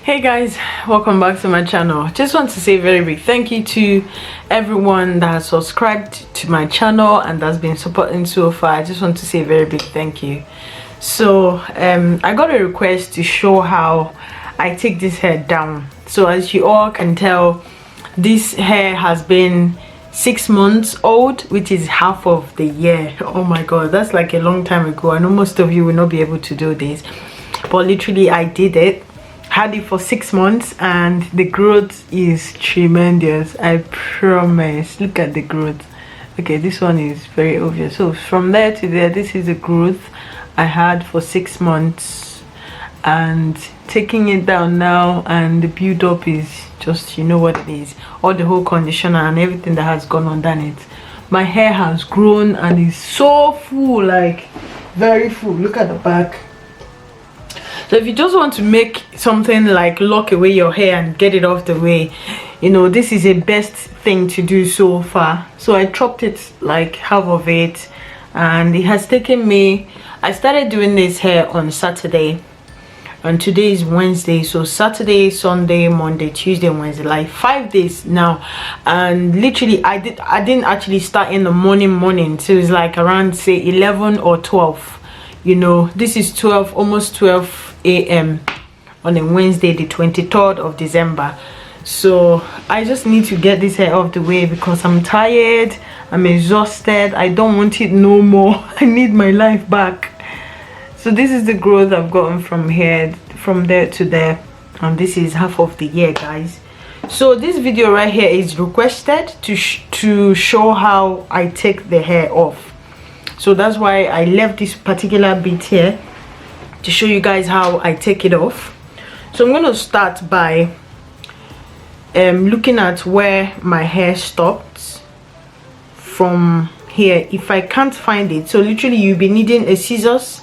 Hey guys, welcome back to my channel. Just want to say a very big thank you to everyone that has subscribed to my channel and that's been supporting so far. I just want to say a very big thank you. So I got a request to show how I take this hair down. So as you all can tell, this hair has been 6 months old, which is half of the year. Oh my god, that's like a long time ago. I know most of you will not be able to do this, but literally I did it. Had it for 6 months and the growth is tremendous. I promise. Look at the growth. Okay, this one is very obvious. So from there to there, this is the growth I had for 6 months, and taking it down now, and the build up is just, you know what it is, all the whole conditioner and everything that has gone on it. My hair has grown and is so full, like very full. Look at the back. So if you just want to make something like lock away your hair and get it off the way, you know, this is the best thing to do so far. So I chopped it like half of it, and it has taken me, I started doing this hair on Saturday and today is Wednesday, so Saturday, Sunday, Monday, Tuesday, Wednesday, like 5 days now. And literally I didn't actually start in the morning, so it's like around say 11 or 12. You know, this is 12, almost 12 a.m. on a Wednesday, the 23rd of December. So I just need to get this hair off the way because I'm tired, I'm exhausted, I don't want it no more. I need my life back. So this is the growth I've gotten from here, from there to there, and this is half of the year, guys. So this video right here is requested to show how I take the hair off. So that's why I left this particular bit here to show you guys how I take it off. So I'm going to start by looking at where my hair stops from here. If I can't find it, so literally you'll be needing a scissors,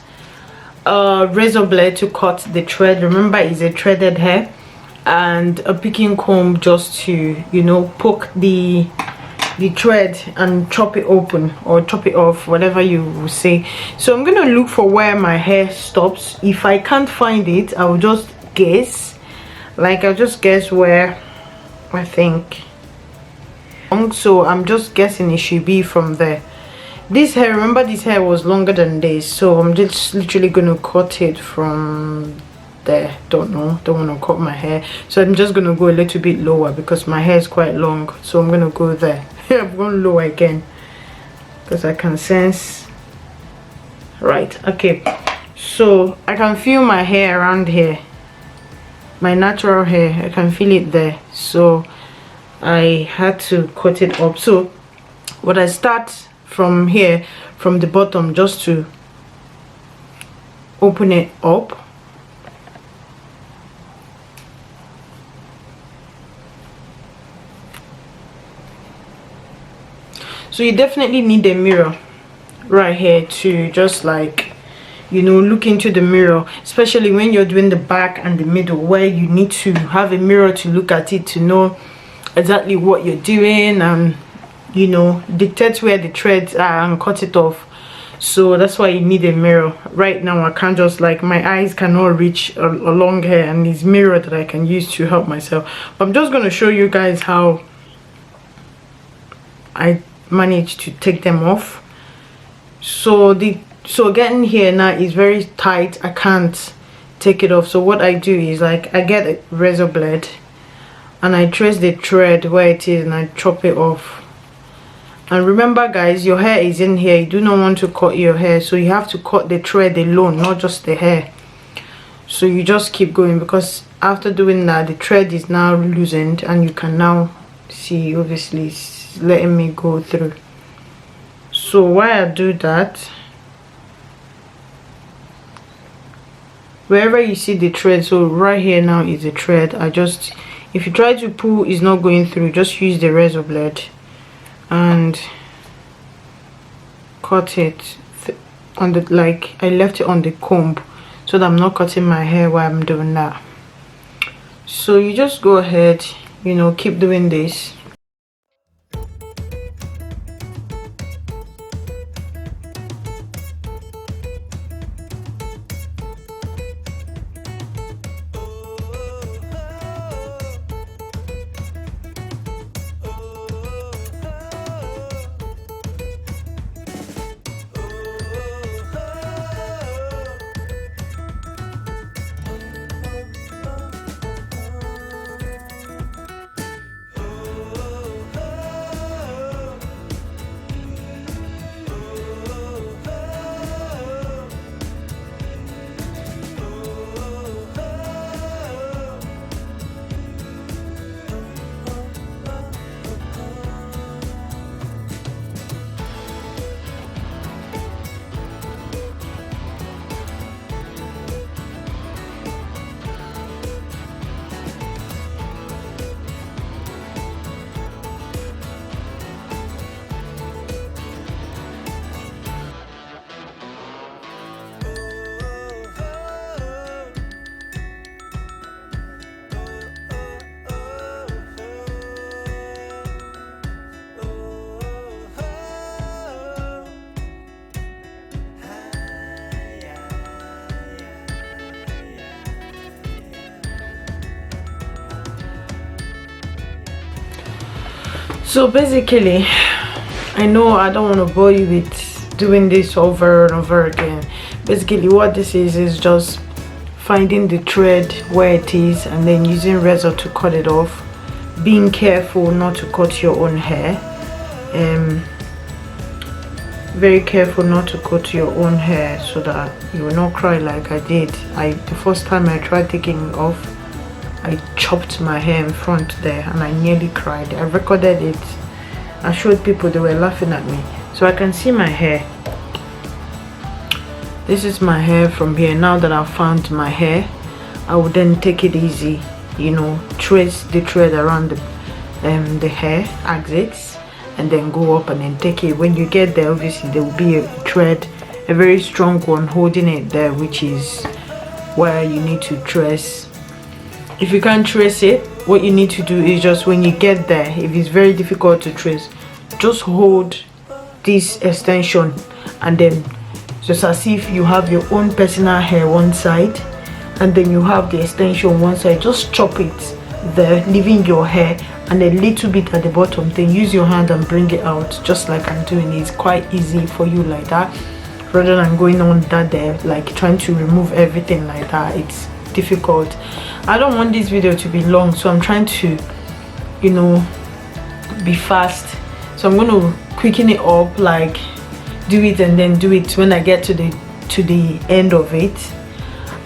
razor blade to cut the thread. Remember, it's a threaded hair, and a picking comb just to, you know, poke the thread and chop it open or chop it off, whatever you will say. So I'm gonna look for where my hair stops. If I can't find it, I will just guess, like I'll just guess where I think. So I'm just guessing it should be from there. This hair, remember, this hair was longer than this, so I'm just literally gonna cut it from there. Don't want to cut my hair, so I'm just gonna go a little bit lower because my hair is quite long. So I'm gonna go there. I'm going lower again because I can sense. Right, okay, so I can feel my hair around here, my natural hair. I can feel it there, so I had to cut it up. So what I start from here, from the bottom, just to open it up. So you definitely need a mirror right here to just, like, you know, look into the mirror, especially when you're doing the back and the middle, where you need to have a mirror to look at it to know exactly what you're doing and, you know, dictate where the threads are and cut it off. So that's why you need a mirror. Right now I can't just, like, my eyes cannot reach along here, and this mirror that I can use to help myself. But I'm just going to show you guys how I managed to take them off. So getting here now is very tight. I can't take it off. So what I do is, like, I get a razor blade and I trace the thread where it is and I chop it off. And remember, guys, your hair is in here. You do not want to cut your hair, so you have to cut the thread alone, not just the hair. So you just keep going, because after doing that, the thread is now loosened and you can now see, obviously, letting me go through. So while I do that, wherever you see the thread, so right here now is the thread, I just, if you try to pull, it's not going through, just use the razor blade and cut it on the, like I left it on the comb so that I'm not cutting my hair while I'm doing that. So you just go ahead, you know, keep doing this. So basically, I know I don't want to bore you with doing this over and over again. Basically what this is just finding the thread where it is and then using razor to cut it off, being careful not to cut your own hair, very careful not to cut your own hair so that you will not cry like I did. The first time I tried taking it off, I chopped my hair in front there and I nearly cried. I recorded it, I showed people, they were laughing at me. So I can see my hair. This is my hair from here. Now that I've found my hair, I will then take it easy, you know, trace the thread around the hair axis and then go up and then take it. When you get there, obviously there will be a thread, a very strong one holding it there, which is where you need to trace. If you can't trace it, what you need to do is just when you get there, if it's very difficult to trace, just hold this extension and then just as if you have your own personal hair one side and then you have the extension one side, just chop it there, leaving your hair and a little bit at the bottom. Then use your hand and bring it out just like I'm doing. It's quite easy for you like that, rather than going on that there, like trying to remove everything like that. It's difficult. I don't want this video to be long, so I'm trying to, you know, be fast. So I'm going to quicken it up, like do it and then do it. When I get to the end of it,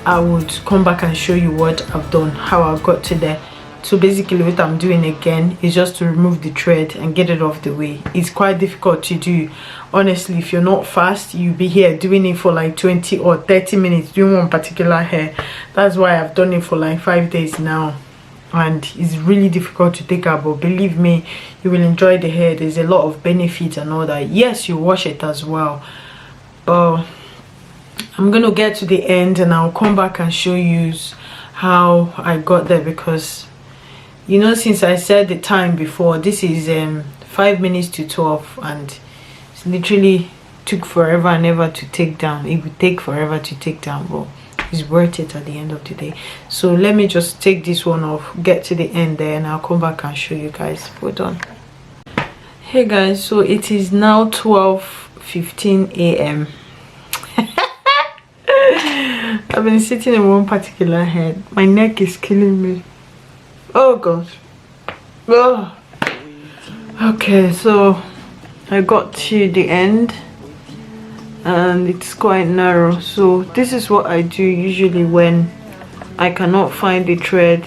I would come back and show you what I've done, how I got to there. So basically what I'm doing again is just to remove the thread and get it off the way. It's quite difficult to do, honestly. If you're not fast, you'll be here doing it for like 20 or 30 minutes doing one particular hair. That's why I've done it for like 5 days now, and it's really difficult to take out, but believe me, you will enjoy the hair. There's a lot of benefits and all that. Yes, you wash it as well, but I'm gonna get to the end and I'll come back and show you how I got there, because you know, since I said the time before, this is 5 minutes to 12 and it's literally took forever and ever to take down. It would take forever to take down, but it's worth it at the end of the day. So let me just take this one off, get to the end there, and I'll come back and show you guys. Hold on. Hey guys, so it is now 12:15 a.m. I've been sitting in one particular head. My neck is killing me. Oh gosh. Oh. Okay, so I got to the end and it's quite narrow. So this is what I do usually when I cannot find the thread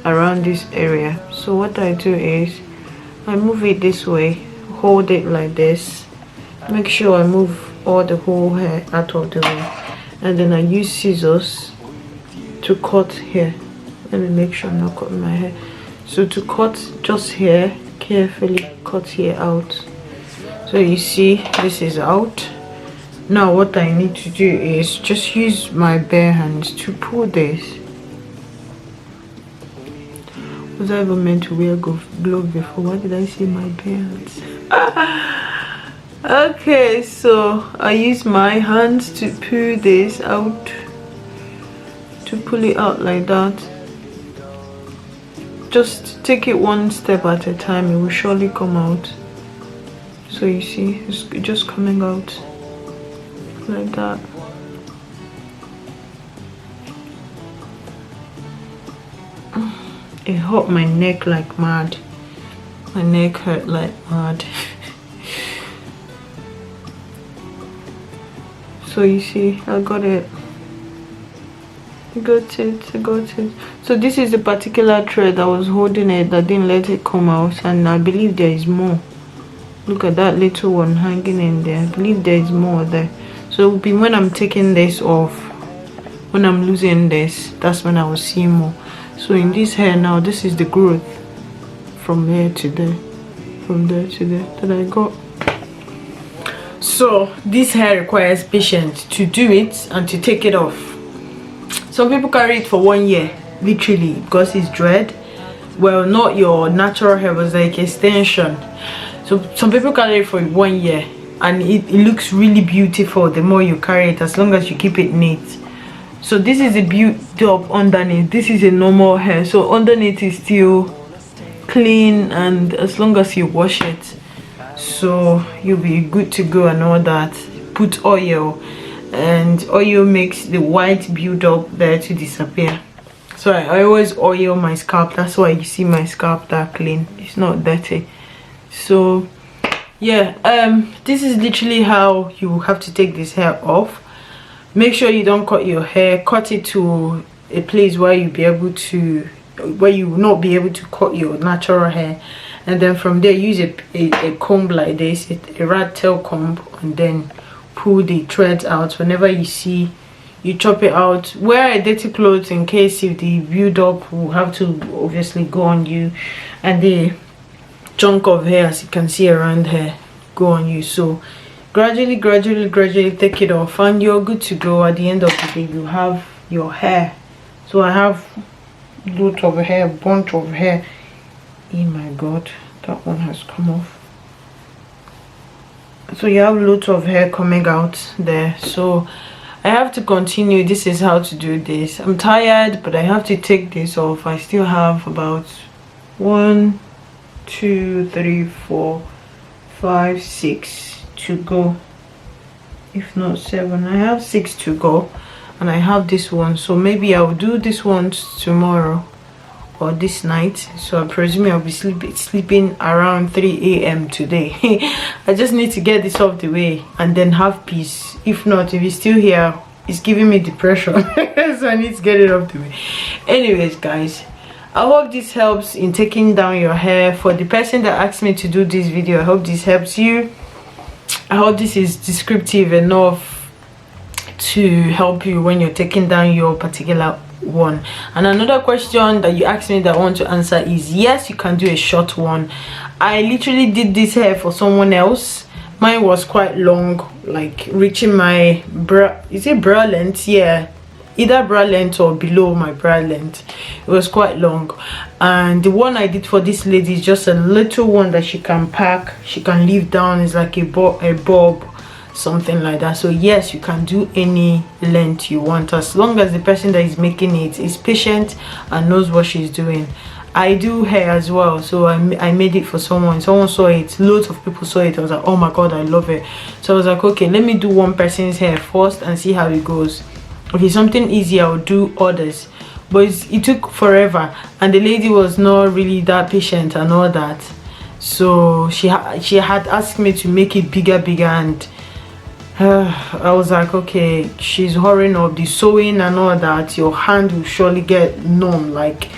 around this area. So what I do is I move it this way, hold it like this, make sure I move all the whole hair out of the way, and then I use scissors to cut here. Let me make sure I'm not cutting my hair. So to cut just here, carefully cut here out. So you see this is out. Now what I need to do is just use my bare hands to pull this. Was I even meant to wear glove before? Why did I say my bare hands? Okay, so I use my hands to pull this out, to pull it out like that. Just take it one step at a time, it will surely come out. So you see, it's just coming out like that. It hurt my neck like mad. My neck hurt like mad. So you see, I got it. I got it. So this is the particular thread that was holding it, that didn't let it come out, and I believe there is more. Look at that little one hanging in there. I believe there is more there. So it will be when I'm taking this off, when I'm losing this, that's when I will see more. So in this hair now, this is the growth from here to there, from there to there that I got. So this hair requires patience to do it and to take it off. Some people carry it for 1 year, literally, because it's dread. Well, not your natural hair, was like extension. So some people carry it for 1 year and it looks really beautiful the more you carry it, as long as you keep it neat. So this is a build up underneath. This is a normal hair, so underneath is still clean, and as long as you wash it, so you'll be good to go and all that. Put oil, and oil makes the white build up there to disappear. So I always oil my scalp. That's why you see my scalp that clean, it's not dirty. So yeah, this is literally how you have to take this hair off. Make sure you don't cut your hair. Cut it to a place where you will not be able to cut your natural hair, and then from there use a comb like this, a rat tail comb, and then pull the threads out. Whenever you see, you chop it out. Wear a dirty clothes in case if the build up will have to obviously go on you, and the chunk of hair, as you can see around here, go on you. So gradually take it off, and you're good to go. At the end of the day, you have your hair. So I have lot of hair, bunch of hair. Oh my god, that one has come off. So you have lots of hair coming out there. So I have to continue. This is how to do this. I'm tired, but I have to take this off. I still have about 1 2 3 4 5 6 to go, if not 7. I have 6 to go, and I have this one. So maybe I'll do this one tomorrow or this night. So I presume I'll be sleeping around 3 a.m. today. I just need to get this off the way and then have peace. If not, if it's still here, it's giving me depression. So I need to get it off the way. Anyways guys, I hope this helps in taking down your hair. For the person that asked me to do this video, I hope this helps you. I hope this is descriptive enough to help you when you're taking down your particular one. And another question that you asked me that I want to answer is, yes, you can do a short one. I literally did this hair for someone else. Mine was quite long, like reaching my bra. Is it bra length? Yeah, either bra length or below my bra length. It was quite long, and the one I did for this lady is just a little one that she can pack, she can leave down. It's like a bob, something like that. So yes, you can do any length you want, as long as the person that is making it is patient and knows what she's doing. I do hair as well, so I made it for someone saw it, loads of people saw it. I was like, oh my god, I love it. So I was like, okay, let me do one person's hair first and see how it goes. If it's something easy, I'll do others. But it took forever, and the lady was not really that patient and all that. So she had asked me to make it bigger, and I was like, okay, she's hurrying up the sewing and all that. Your hand will surely get numb. Like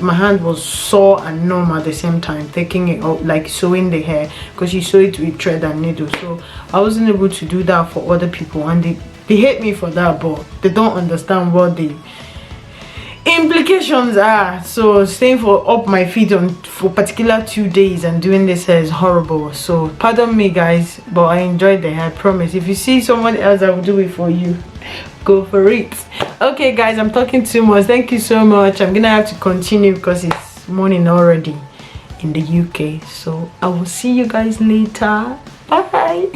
my hand was sore and numb at the same time, taking it out, like sewing the hair, because you sew it with thread and needle. So I wasn't able to do that for other people, and they hate me for that, but they don't understand what the implications are. So staying up my feet for particular 2 days and doing this hair is horrible. So pardon me guys, but I enjoyed the hair, I promise. If you see someone else, I will do it for you. Go for it. Okay guys, I'm talking too much. Thank you so much. I'm gonna have to continue because it's morning already in the UK. So I will see you guys later. Bye.